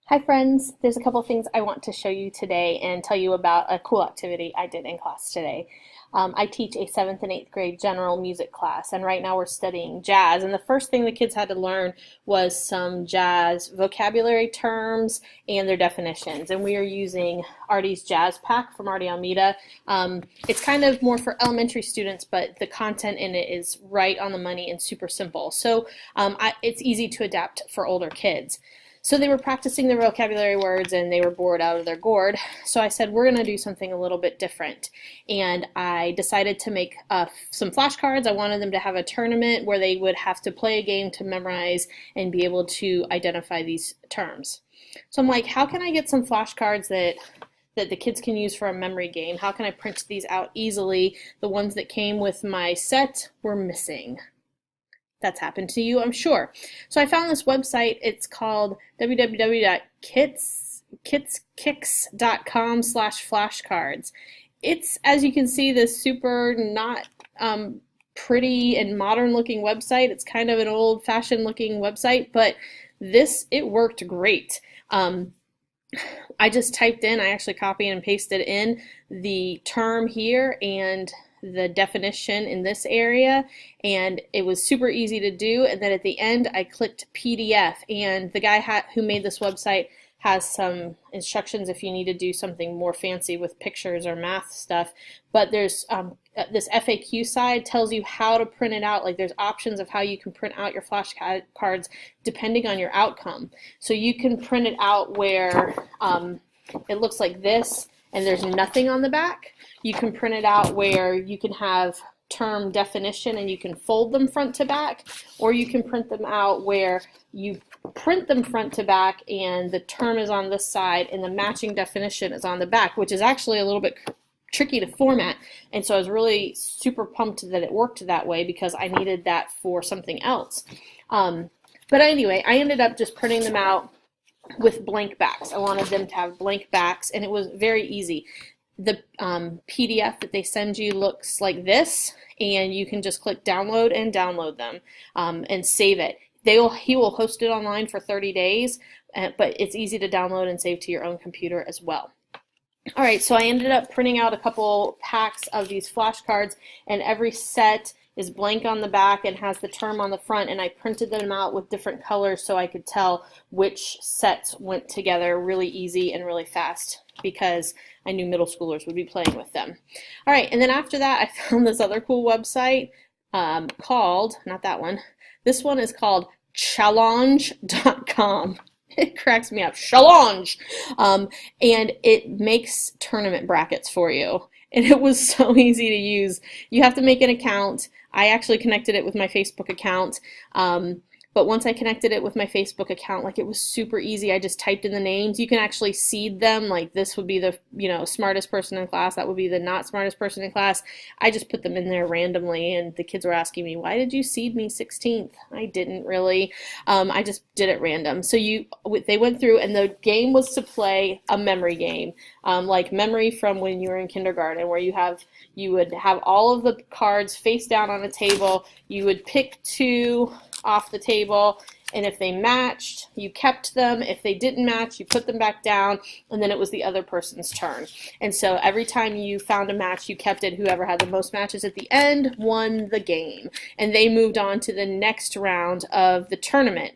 Hi friends, there's a couple things I want to show you today and tell you about a cool activity I did in class today. I teach a 7th and 8th grade general music class, and right now we're studying jazz, and the first thing the kids had to learn was some jazz vocabulary terms and their definitions, and we are using Artie's Jazz Pack from Artie Almeida. It's kind of more for elementary students, but the content in it is right on the money and super simple, so it's easy to adapt for older kids. So they were practicing their vocabulary words and they were bored out of their gourd. So I said, we're going to do something a little bit different. And I decided to make some flashcards. I wanted them to have a tournament where they would have to play a game to memorize and be able to identify these terms. So I'm like, how can I get some flashcards that the kids can use for a memory game? How can I print these out easily? The ones that came with my set were missing. That's happened to you, I'm sure. So I found this website. It's called www.kitskicks.com/flashcards. It's, as you can see, this super not pretty and modern looking website. It's kind of an old-fashioned looking website, but it worked great. I just typed in, I actually copied and pasted in the term here and the definition in this area, and it was super easy to do. And then at the end I clicked PDF, and the guy who made this website has some instructions if you need to do something more fancy with pictures or math stuff. But there's this FAQ side tells you how to print it out. Like, there's options of how you can print out your flashcards depending on your outcome. So you can print it out where it looks like this and there's nothing on the back. You can print it out where you can have term definition and you can fold them front to back, or you can print them out where you print them front to back and the term is on this side and the matching definition is on the back, which is actually a little bit tricky to format. And so I was really super pumped that it worked that way because I needed that for something else. But anyway, I ended up just printing them out with blank backs. I wanted them to have blank backs, and it was very easy. The PDF that they send you looks like this, and you can just click download and download them and save it. He will host it online for 30 days, but it's easy to download and save to your own computer as well. All right, so I ended up printing out a couple packs of these flashcards, and every set is blank on the back and has the term on the front, and I printed them out with different colors so I could tell which sets went together really easy and really fast because I knew middle schoolers would be playing with them. All right, and then after that I found this other cool website called, not that one, this one is called Challengecom. It cracks me up. Challenge! And it makes tournament brackets for you. And it was so easy to use. You have to make an account. I actually connected it with my Facebook account. But once I connected it with my Facebook account, like, it was super easy. I just typed in the names. You can actually seed them. Like, this would be the, smartest person in class. That would be the not smartest person in class. I just put them in there randomly, and the kids were asking me, why did you seed me 16th? I didn't really. I just did it random. So they went through, and the game was to play a memory game, like memory from when you were in kindergarten, where you would have all of the cards face down on a table. You would pick two off the table, and if they matched, you kept them. If they didn't match, you put them back down, and then it was the other person's turn. And so every time you found a match, you kept it. Whoever had the most matches at the end won the game, and they moved on to the next round of the tournament.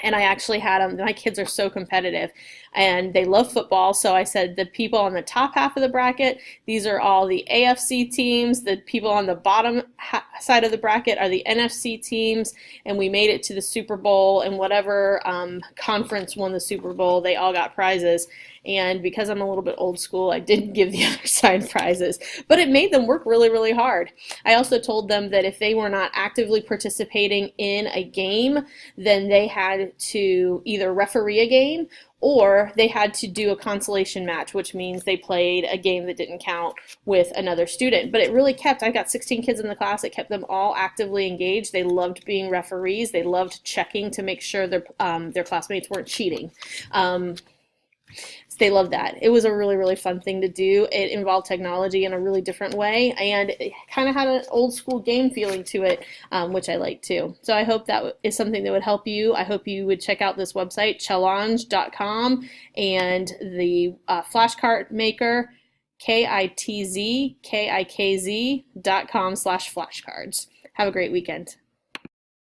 And I actually had them. My kids are so competitive, and they love football. So I said the people on the top half of the bracket, these are all the AFC teams. The people on the bottom side of the bracket are the NFC teams. And we made it to the Super Bowl, and whatever conference won the Super Bowl, they all got prizes. And because I'm a little bit old school, I didn't give the other side prizes, but it made them work really, really hard. I also told them that if they were not actively participating in a game, then they had to either referee a game or they had to do a consolation match, which means they played a game that didn't count with another student. But it really I got 16 kids in the class. It kept them all actively engaged. They loved being referees. They loved checking to make sure their classmates weren't cheating. They loved that. It was a really, really fun thing to do. It involved technology in a really different way, and it kind of had an old school game feeling to it, which I like too. So I hope that is something that would help you. I hope you would check out this website, Challengecom, and the flashcard maker, kitzkikz.com/flashcards. Have a great weekend.